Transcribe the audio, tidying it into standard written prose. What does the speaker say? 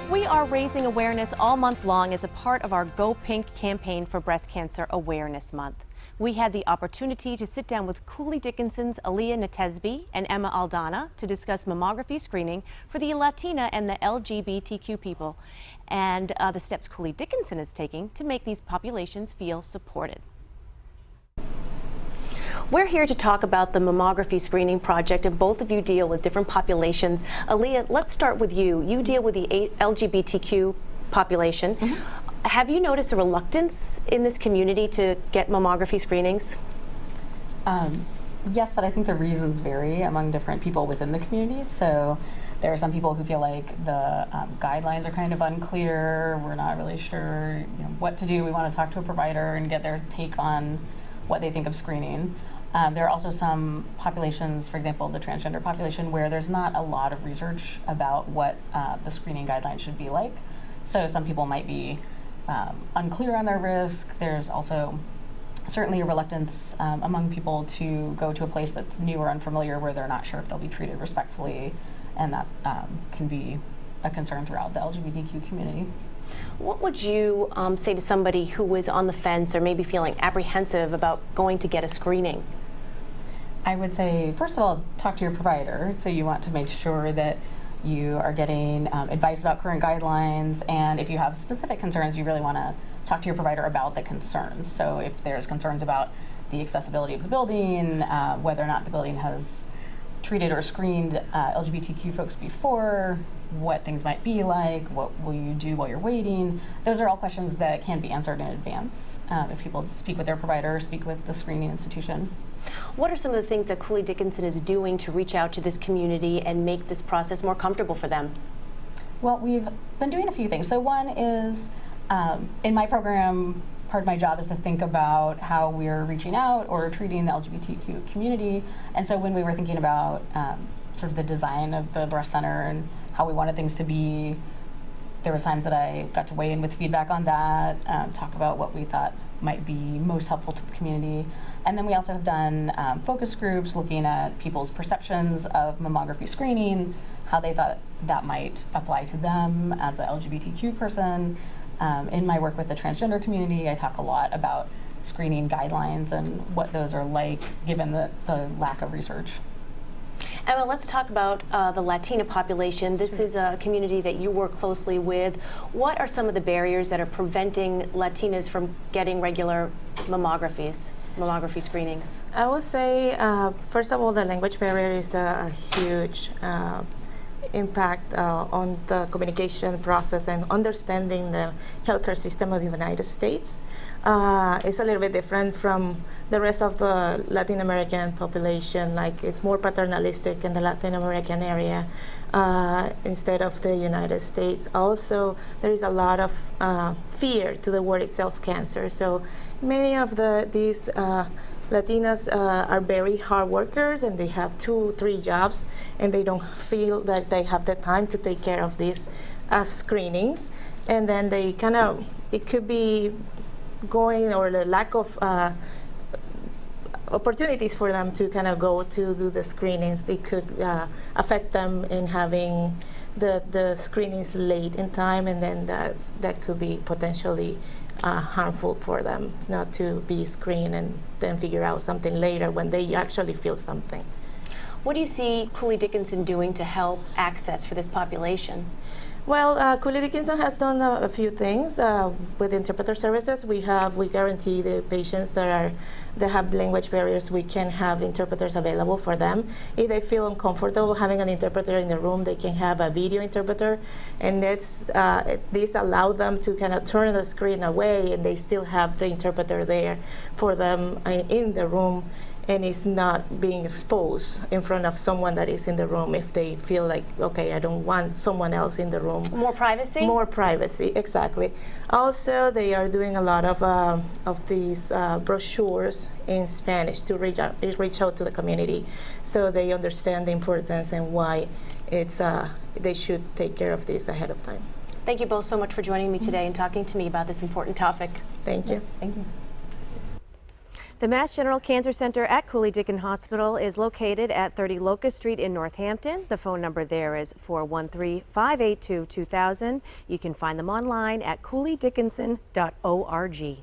We are raising awareness all month long as a part of our Go Pink campaign for Breast Cancer Awareness Month. We had the opportunity to sit down with Cooley Dickinson's Aleah Nesteby and Emma Aldana to discuss mammography screening for the Latina and the LGBTQ people and the steps Cooley Dickinson is taking to make these populations feel supported. We're here to talk about the mammography screening project, and both of you deal with different populations. Aleah, let's start with you. You deal with the LGBTQ population. Have you noticed a reluctance in this community to get mammography screenings? Yes, but I think the reasons vary among different people within the community. So there are some people who feel like the guidelines are kind of unclear. We're not really sure, what to do. We want to talk to a provider and get their take on what they think of screening. There are also some populations, for example, the transgender population, where there's not a lot of research about what the screening guidelines should be like. So some people might be unclear on their risk. There's also certainly a reluctance among people to go to a place that's new or unfamiliar where they're not sure if they'll be treated respectfully, and that can be a concern throughout the LGBTQ community. What would you say to somebody who is on the fence or maybe feeling apprehensive about going to get a screening? I would say, first of all, talk to your provider. So you want to make sure that you are getting advice about current guidelines, and if you have specific concerns, you really want to talk to your provider about the concerns. So if there's concerns about the accessibility of the building, whether or not the building has treated or screened LGBTQ folks before, what things might be like, what will you do while you're waiting. Those are all questions that can be answered in advance if people speak with their provider, speak with the screening institution. What are some of the things that Cooley Dickinson is doing to reach out to this community and make this process more comfortable for them? Well, we've been doing a few things. So one is, in my program, part of my job is to think about how we're reaching out or treating the LGBTQ community. And so when we were thinking about sort of the design of the breast center and how we wanted things to be, there were times that I got to weigh in with feedback on that, talk about what we thought might be most helpful to the community. And then we also have done focus groups looking at people's perceptions of mammography screening, how they thought that might apply to them as a LGBTQ person. In my work with the transgender community, I talk a lot about screening guidelines and what those are like given the lack of research. Emma, let's talk about the Latina population. This is a community that you work closely with. What are some of the barriers that are preventing Latinas from getting regular mammography screenings? I would say, first of all, the language barrier is a huge impact on the communication process and understanding the healthcare system of the United States. It's a little bit different from the rest of the Latin American population. Like, it's more paternalistic in the Latin American area instead of the United States. Also, there is a lot of fear to the word itself, cancer. So many of these Latinas are very hard workers, and they have 2-3 jobs, and they don't feel that they have the time to take care of these screenings. And then they kind of, it could be going, or the lack of opportunities for them to kind of go to do the screenings. They could affect them in having the screenings late in time, and then that could be potentially harmful for them not to be screened and then figure out something later when they actually feel something. What do you see Cooley Dickinson doing to help access for this population? Well, Cooley Dickinson has done a few things with interpreter services. We guarantee the patients that have language barriers, we can have interpreters available for them. If they feel uncomfortable having an interpreter in the room, they can have a video interpreter, and this allows them to kind of turn the screen away, and they still have the interpreter there for them in the room, and it's not being exposed in front of someone that is in the room if they feel like, okay, I don't want someone else in the room. More privacy? More privacy, exactly. Also, they are doing a lot of these brochures in Spanish to reach out to the community, so they understand the importance and why they should take care of this ahead of time. Thank you both so much for joining me today and talking to me about this important topic. Thank you. Thank you. The Mass General Cancer Center at Cooley Dickinson Hospital is located at 30 Locust Street in Northampton. The phone number there is 413-582-2000. You can find them online at cooleydickinson.org.